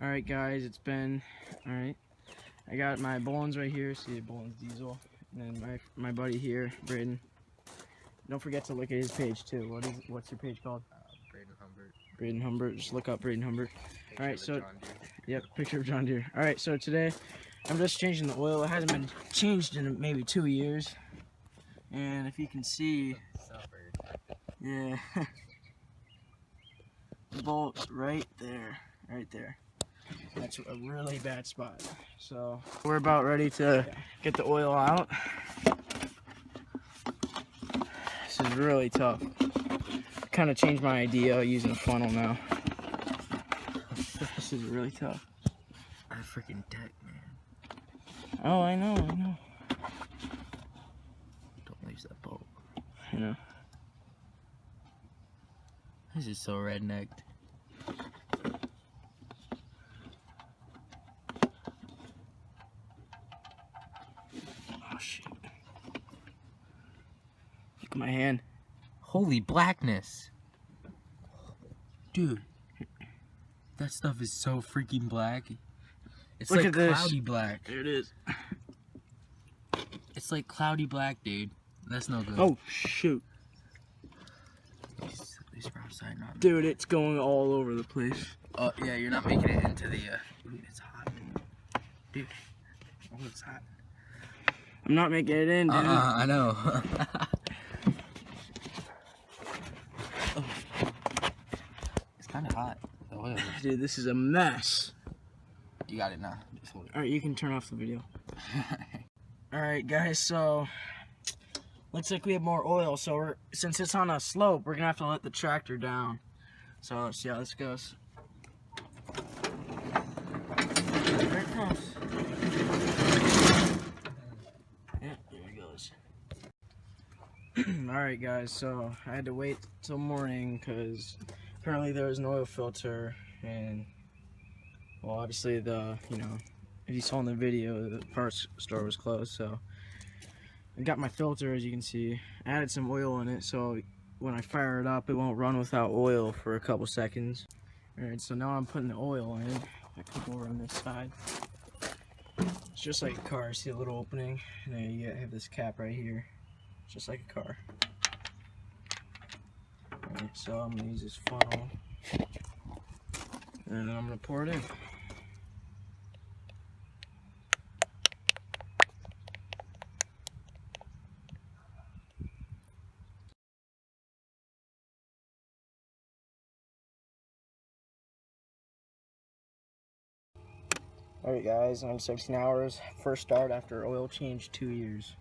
Alright guys, it's been, alright, I got my Bolens right here, see Bolens diesel, and then my buddy here, Braden. Don't forget to look at his page too. What's your page called? Braden Humbert. Braden Humbert, just look up Braden Humbert. Alright, so, John Deere. yep, picture of John Deere. Alright, so today, I'm just changing the oil. It hasn't been changed in maybe 2 years. And if you can see, yeah, the bolt right there. That's a really bad spot. So we're about ready to get the oil out. This is really tough. Kind of changed my idea using a funnel now. This is really tough. That freaking deck, man. Oh, I know. Don't lose that bolt. You know. This is so rednecked. Oh shit! Look at my hand. Holy blackness, dude! That stuff is so freaking black. It's Look like at this. cloudy black. There it is. It's like cloudy black, dude. That's no good. Oh shoot! These sprouts are not. Dude, it's going all over the place. Oh yeah, you're not making it into the. Ooh, it's hot, dude. Oh, it's hot. I'm not making it in, dude. I know. It's kind of hot. The oil. Dude, this is a mess. You got it now. Just hold it. Alright, you can turn off the video. Alright, guys, so looks like we have more oil. So since it's on a slope, we're gonna have to let the tractor down. So let's see how this goes. There it comes. Yeah, there it goes. Alright, guys, so I had to wait till morning because apparently there was an oil filter, and well, obviously if you saw in the video, the parts store was closed. So I got my filter, as you can see. I added some oil in it, so when I fire it up, it won't run without oil for a couple seconds. Alright, so now I'm putting the oil in. I come over on this side. It's just like a car. See a little opening? And then you have this cap right here. Just like a car. Alright, so I'm gonna use this funnel. And then I'm gonna pour it in. Alright guys, I'm 16 hours. First start after oil change 2 years.